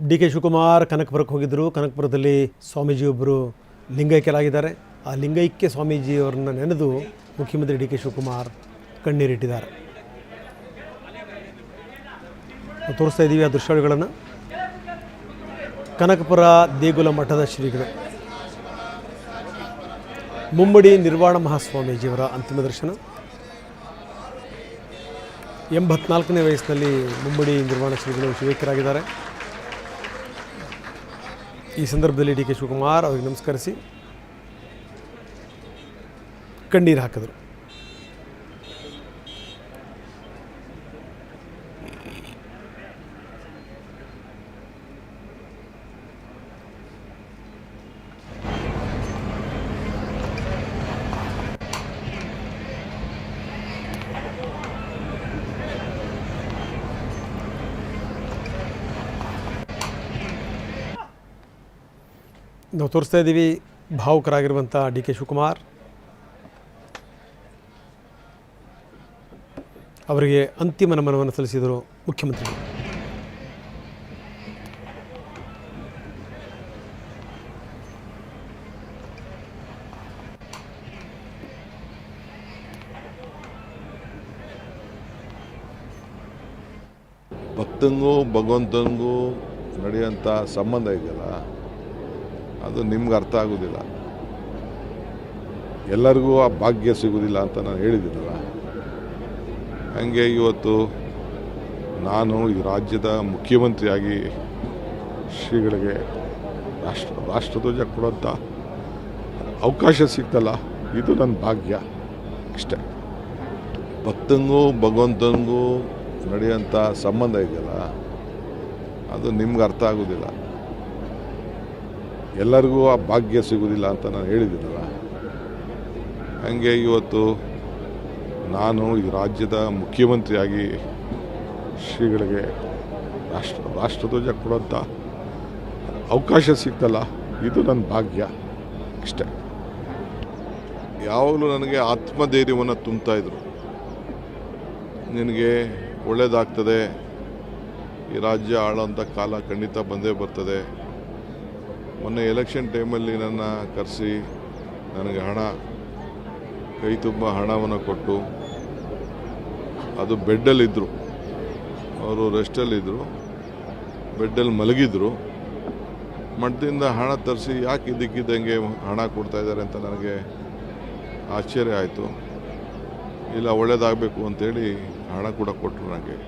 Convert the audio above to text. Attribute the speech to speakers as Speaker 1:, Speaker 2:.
Speaker 1: D K Shivakumar ಕನಕಪುರಕ್ಕೆ ಹೋಗಿದ್ದರು. ಕನಕಪುರದಲ್ಲಿ ಸ್ವಾಮೀಜಿಯೊಬ್ಬರು ಲಿಂಗೈಕ್ಯರಾಗಿದ್ದಾರೆ. ಆ ಲಿಂಗೈಕ್ಯ ಸ್ವಾಮೀಜಿಯವರನ್ನ ನೆನೆದು ಮುಖ್ಯಮಂತ್ರಿ ಡಿ ಕೆ ಶಿವಕುಮಾರ್ ಕಣ್ಣೀರಿಟ್ಟಿದ್ದಾರೆ. ತೋರಿಸ್ತಾ ಇದ್ದೀವಿ ಆ ದೃಶ್ಯಾವಳಿಗಳನ್ನು. ಕನಕಪುರ ದೇಗುಲ ಮಠದ ಶ್ರೀಗಳು ಮುಮ್ಮಡಿ ನಿರ್ವಾಣ ಮಹಾಸ್ವಾಮೀಜಿಯವರ ಅಂತಿಮ ದರ್ಶನ. 84ನೇ ವಯಸ್ಸಿನಲ್ಲಿ ಮುಮ್ಮಡಿ ನಿರ್ವಾಣ ಶ್ರೀಗಳು ಶಿವೈಕ್ಯರಾಗಿದ್ದಾರೆ. ಈ ಸಂದರ್ಭದಲ್ಲಿ ಡಿ ಕೆ ಶಿವಕುಮಾರ್ ಅವರಿಗೆ ನಮಸ್ಕರಿಸಿ ಕಣ್ಣೀರು ಹಾಕಿದರು. ನಾವು ತೋರಿಸ್ತಾ ಇದ್ದೀವಿ ಭಾವುಕರಾಗಿರುವಂಥ ಡಿ ಕೆ ಶಿವಕುಮಾರ್ ಅವರಿಗೆ ಅಂತಿಮ ನಮನವನ್ನು ಸಲ್ಲಿಸಿದರು ಮುಖ್ಯಮಂತ್ರಿಗಳು.
Speaker 2: ಭಕ್ತಂಗೂ ಭಗವಂತನಿಗೂ ನಡೆಯುವಂಥ ಸಂಬಂಧ ಇದೆಯಲ್ಲ, ಅದು ನಿಮ್ಗೆ ಅರ್ಥ ಆಗೋದಿಲ್ಲ. ಎಲ್ಲರಿಗೂ ಆ ಭಾಗ್ಯ ಸಿಗೋದಿಲ್ಲ ಅಂತ ನಾನು ಹೇಳಿದ್ದೀನಲ್ಲ. ಹಾಗೆ ಇವತ್ತು ನಾನು ಈ ರಾಜ್ಯದ ಮುಖ್ಯಮಂತ್ರಿಯಾಗಿ ಶ್ರೀಗಳಿಗೆ ರಾಷ್ಟ್ರಧ್ವಜ ಕೊಡೋಂಥ ಅವಕಾಶ ಸಿಗ್ತಲ್ಲ, ಇದು ನನ್ನ ಭಾಗ್ಯ ಅಷ್ಟೇ. ಭಕ್ತಂಗೂ ಭಗವಂತನಿಗೂ ನಡೆಯುವಂಥ ಸಂಬಂಧ ಇದೆಯಲ್ಲ, ಅದು ನಿಮ್ಗೆ ಅರ್ಥ ಆಗೋದಿಲ್ಲ. ಎಲ್ಲರಿಗೂ ಆ ಭಾಗ್ಯ ಸಿಗೋದಿಲ್ಲ ಅಂತ ನಾನು ಹೇಳಿದ್ದೀನಲ್ಲ. ಹಾಗೆ ಇವತ್ತು ನಾನು ಈ ರಾಜ್ಯದ ಮುಖ್ಯಮಂತ್ರಿಯಾಗಿ ಶ್ರೀಗಳಿಗೆ ರಾಷ್ಟ್ರಧ್ವಜ ಕೊಡೋಂಥ ಅವಕಾಶ ಸಿಗ್ತಲ್ಲ, ಇದು ನನ್ನ ಭಾಗ್ಯ ಅಷ್ಟೇ. ಯಾವಾಗಲೂ ನನಗೆ ಆತ್ಮಧೈರ್ಯವನ್ನು ತುಂಬ್ತಾಯಿದ್ರು. ನಿನಗೆ ಒಳ್ಳೆಯದಾಗ್ತದೆ, ಈ ರಾಜ್ಯ ಆಳೋಂಥ ಕಾಲ ಖಂಡಿತ ಬಂದೇ ಬರ್ತದೆ. ಮೊನ್ನೆ ಎಲೆಕ್ಷನ್ ಟೈಮಲ್ಲಿ ನನ್ನ ಕರೆಸಿ ನನಗೆ ಕೈ ತುಂಬ ಹಣವನ್ನು ಕೊಟ್ಟು, ಅದು ಬೆಡ್ಡಲ್ಲಿದ್ದರು, ಅವರು ರೆಸ್ಟಲ್ಲಿದ್ದರು, ಬೆಡ್ಡಲ್ಲಿ ಮಲಗಿದ್ರು. ಮಠದಿಂದ ಹಣ ತರಿಸಿ ಯಾಕೆ ಇದಕ್ಕಿದ್ದಂಗೆ ಹಣ ಕೊಡ್ತಾಯಿದ್ದಾರೆ ಅಂತ ನನಗೆ ಆಶ್ಚರ್ಯ ಆಯಿತು. ಇಲ್ಲ, ಒಳ್ಳೇದಾಗಬೇಕು ಅಂತೇಳಿ ಹಣ ಕೂಡ ಕೊಟ್ಟರು ನನಗೆ.